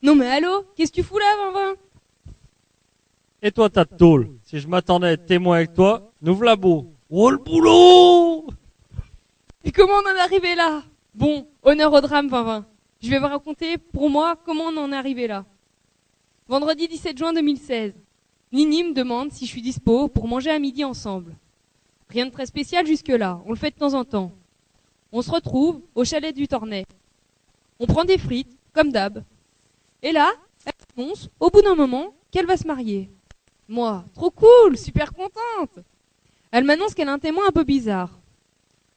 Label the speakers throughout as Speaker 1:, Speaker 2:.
Speaker 1: Non mais allô, qu'est-ce que tu fous là, Vinvin?
Speaker 2: Et toi, ta tôle, si je m'attendais à être témoin avec toi, nous v'là beau. Oh le boulot!
Speaker 1: Et comment on en est arrivé là? Bon, honneur au drame, Vinvin. Je vais vous raconter, pour moi, comment on en est arrivé là. Vendredi 17 juin 2016. Nini me demande si je suis dispo pour manger à midi ensemble. Rien de très spécial jusque-là, on le fait de temps en temps. On se retrouve au chalet du Tornet. On prend des frites, comme d'hab. Et là, elle annonce, au bout d'un moment, qu'elle va se marier. Moi, trop cool, super contente. Elle m'annonce qu'elle a un témoin un peu bizarre.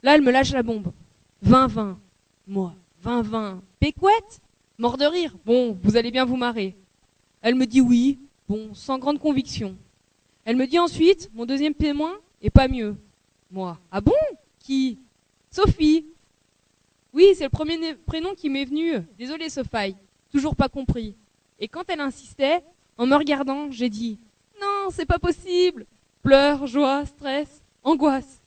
Speaker 1: Là, elle me lâche la bombe. 20-20. Moi, 20-20. Pécouette? Mort de rire. Bon, vous allez bien vous marrer. Elle me dit oui. Bon, sans grande conviction. Elle me dit ensuite, mon deuxième témoin est pas mieux. Moi, ah bon? Qui? Sophie. Oui, c'est le premier prénom qui m'est venu. Désolée, Sophie. Toujours pas compris. Et quand elle insistait, en me regardant, j'ai dit non, c'est pas possible. Pleurs, joie, stress, angoisse.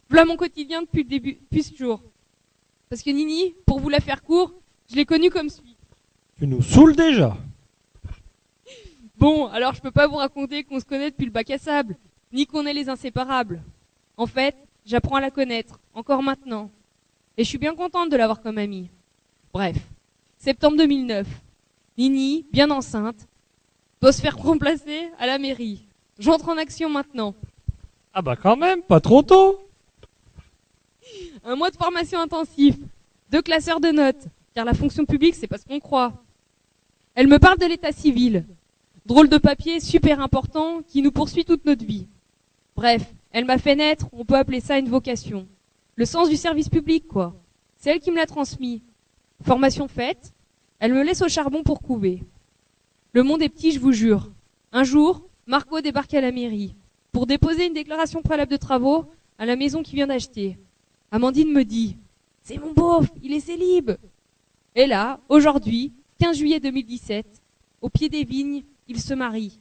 Speaker 1: Voilà mon quotidien depuis le début, depuis ce jour. Parce que Nini, pour vous la faire court, je l'ai connue comme suit.
Speaker 2: Tu nous saoules déjà.
Speaker 1: Bon, alors je peux pas vous raconter qu'on se connaît depuis le bac à sable, ni qu'on est les inséparables. En fait, j'apprends à la connaître, encore maintenant. Et je suis bien contente de l'avoir comme amie. Bref, septembre 2009. Nini, bien enceinte, doit se faire remplacer à la mairie. J'entre en action maintenant.
Speaker 2: Ah bah quand même, pas trop tôt.
Speaker 1: Un mois de formation intensif, 2 classeurs de notes, car la fonction publique, c'est pas ce qu'on croit. Elle me parle de l'état civil. Drôle de papier super important qui nous poursuit toute notre vie. Bref, elle m'a fait naître, on peut appeler ça une vocation. Le sens du service public, quoi. C'est elle qui me l'a transmis. Formation faite, elle me laisse au charbon pour couver. Le monde est petit, je vous jure. Un jour, Marco débarque à la mairie pour déposer une déclaration préalable de travaux à la maison qu'il vient d'acheter. Amandine me dit « C'est mon beauf, il est célib !» Et là, aujourd'hui, 15 juillet 2017, au pied des vignes, il se marie.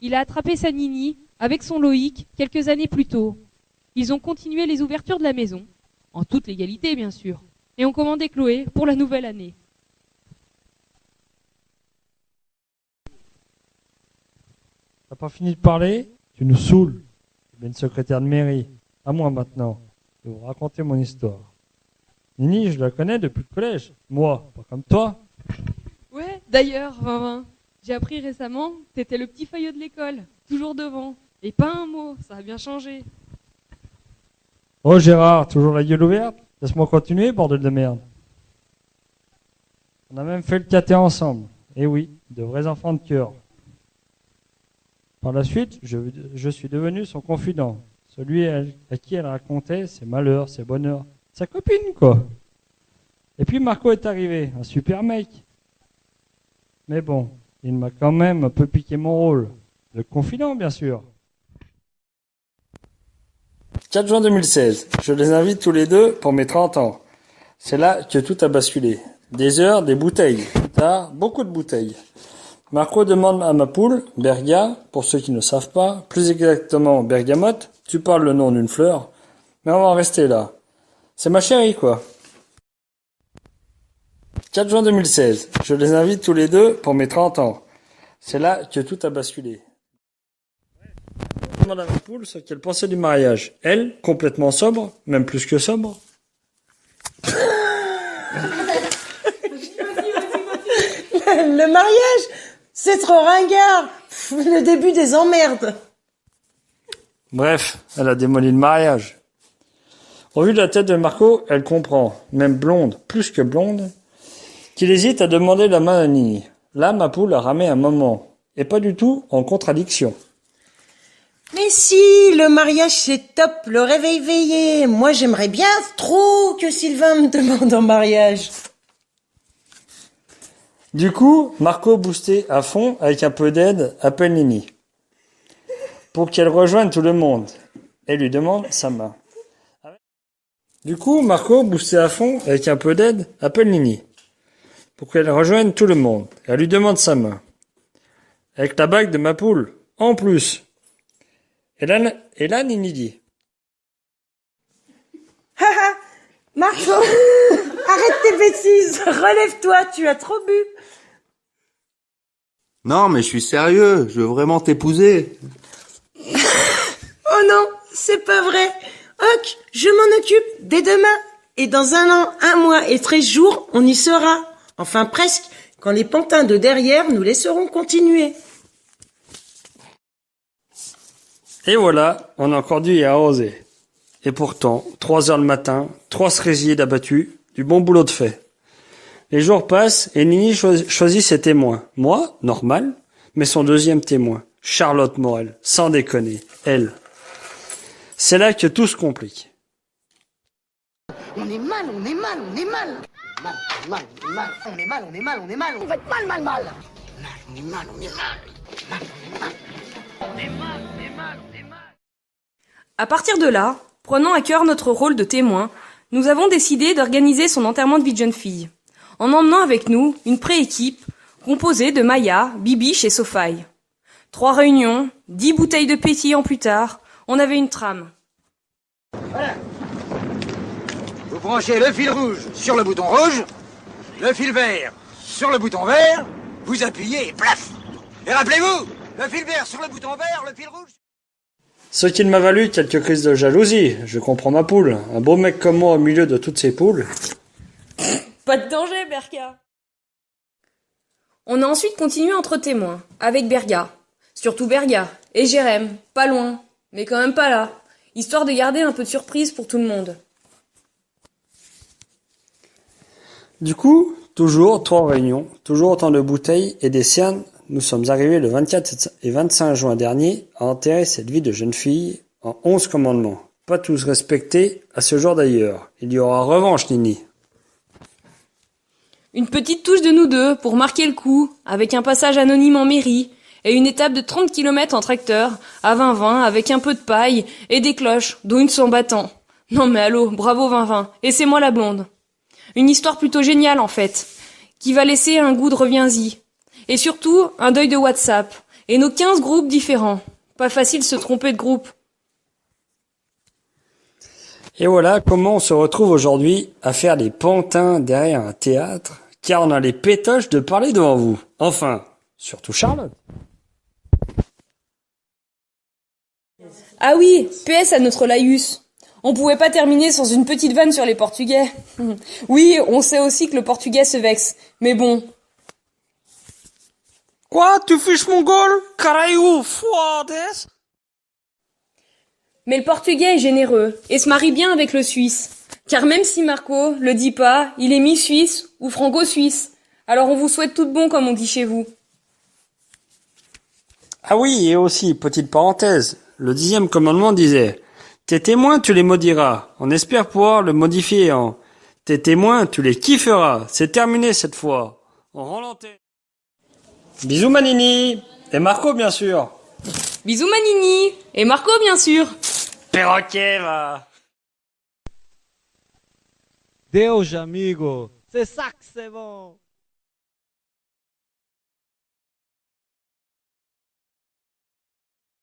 Speaker 1: Il a attrapé sa Nini avec son Loïc quelques années plus tôt. Ils ont continué les ouvertures de la maison, en toute légalité bien sûr, et ont commandé Chloé pour la nouvelle année.
Speaker 2: T'as pas fini de parler? Tu nous saoules. Tu es une secrétaire de mairie. À moi maintenant de vous raconter mon histoire. Nini, je la connais depuis le collège. Moi, pas comme toi.
Speaker 1: Ouais, d'ailleurs, Vinvin, j'ai appris récemment que t'étais le petit faillot de l'école, toujours devant. Et pas un mot, ça a bien changé.
Speaker 2: Oh Gérard, toujours la gueule ouverte? Laisse-moi continuer, bordel de merde. On a même fait le caté ensemble. Et oui, de vrais enfants de cœur. Par la suite, je suis devenu son confident. Celui à qui elle racontait ses malheurs, ses bonheurs. Sa copine, quoi. Et puis Marco est arrivé, un super mec. Mais bon, il m'a quand même un peu piqué mon rôle. Le confident, bien sûr. 4 juin 2016. Je les invite tous les deux pour mes 30 ans. C'est là que tout a basculé. Des heures, des bouteilles. Plus tard, beaucoup de bouteilles. Marco demande à ma poule, Berga, pour ceux qui ne savent pas, plus exactement bergamote, tu parles le nom d'une fleur, mais on va en rester là. C'est ma chérie, quoi. 4 juin 2016. Je les invite tous les deux pour mes 30 ans. C'est là que tout a basculé. Je demande à ma poule ce qu'elle pensait du mariage. Elle, complètement sobre, même plus que sobre.
Speaker 3: Le mariage, c'est trop ringard. Le début des emmerdes.
Speaker 2: Bref, elle a démoli le mariage. Au vu de la tête de Marco, elle comprend, même blonde, plus que blonde, qu'il hésite à demander la main à Nini. Là, ma poule a ramé un moment, et pas du tout en contradiction.
Speaker 3: Mais si, le mariage c'est top, le réveil veillé. Moi j'aimerais bien trop que Sylvain me demande en mariage.
Speaker 2: Du coup, Marco, boosté à fond, avec un peu d'aide, appelle Nini. Pour qu'elle rejoigne tout le monde, et lui demande sa main. Du coup, Marco, boosté à fond, avec un peu d'aide, appelle Nini. Pour qu'elle rejoigne tout le monde, et elle lui demande sa main. Avec la bague de ma poule, en plus. Et là, Nini dit.
Speaker 3: Haha, Marco, arrête tes bêtises, relève-toi, tu as trop bu.
Speaker 4: Non, mais je suis sérieux, je veux vraiment t'épouser.
Speaker 3: Oh non, c'est pas vrai. Ok, je m'en occupe dès demain. Et dans 1 an, 1 mois et 13 jours, on y sera. Enfin presque, quand les pantins de derrière nous laisseront continuer.
Speaker 2: Et voilà, on a encore dû y arroser. Et pourtant, 3 heures le matin, 3 cerisiers d'abattus, du bon boulot de fait. Les jours passent et Nini choisit ses témoins. Moi, normal, mais son deuxième témoin, Charlotte Morel, sans déconner, elle. C'est là que tout se complique.
Speaker 5: On est mal, on est mal, on est mal. Mal, mal, mal, on est mal, on est mal, on est mal. On va être mal, mal, mal. Mal, on est mal, on est mal. Mal, on est mal. On est mal, on est mal, on est mal.
Speaker 1: À partir de là, prenant à cœur notre rôle de témoin, nous avons décidé d'organiser son enterrement de vie de jeune fille, en emmenant avec nous une pré-équipe composée de Maya, Bibiche et Sophie. 3 réunions, 10 bouteilles de pétillant plus tard, on avait une trame.
Speaker 6: Voilà. Vous branchez le fil rouge sur le bouton rouge, le fil vert sur le bouton vert, vous appuyez et plaf. Et rappelez-vous, le fil vert sur le bouton vert, le fil rouge...
Speaker 2: Ce qui m'a valu quelques crises de jalousie, je comprends ma poule. Un beau mec comme moi au milieu de toutes ces poules.
Speaker 1: Pas de danger, Berga. On a ensuite continué entre témoins, avec Berga. Surtout Berga. Et Jérém, pas loin, mais quand même pas là. Histoire de garder un peu de surprise pour tout le monde.
Speaker 2: Du coup, toujours 3 réunions, toujours autant de bouteilles et des cernes. Nous sommes arrivés le 24 et 25 juin dernier à enterrer cette vie de jeune fille en 11 commandements. Pas tous respectés à ce jour d'ailleurs. Il y aura revanche, Nini.
Speaker 1: Une petite touche de nous deux pour marquer le coup, avec un passage anonyme en mairie, et une étape de 30 km en tracteur, à 20-20, avec un peu de paille, et des cloches, dont une sans battant. Non mais allô, bravo 20-20, et c'est moi la blonde. Une histoire plutôt géniale en fait, qui va laisser un goût de reviens-y. Et surtout, un deuil de WhatsApp, et nos 15 groupes différents. Pas facile de se tromper de groupe.
Speaker 2: Et voilà comment on se retrouve aujourd'hui à faire les pantins derrière un théâtre, car on a les pétoches de parler devant vous. Enfin, surtout Charlotte.
Speaker 1: Ah oui, PS à notre laïus. On pouvait pas terminer sans une petite vanne sur les Portugais. Oui, on sait aussi que le Portugais se vexe, mais bon.
Speaker 2: Quoi, tu fiches mon goal? Caralho, fodes!
Speaker 1: Mais le Portugais est généreux, et se marie bien avec le Suisse. Car même si Marco le dit pas, il est mi-suisse ou franco-suisse. Alors on vous souhaite tout de bon comme on dit chez vous.
Speaker 2: Ah oui, et aussi, petite parenthèse, le 10e commandement disait « Tes témoins, tu les maudiras. On espère pouvoir le modifier en « Tes témoins, tu les kifferas. » C'est terminé cette fois. On rend l'antenne. Bisous Manini. Et Marco, bien sûr.
Speaker 1: Bisous Manini. Et Marco bien sûr.
Speaker 2: Perroquet, va.
Speaker 7: Deus, amigo. Você sabe que c'est bon.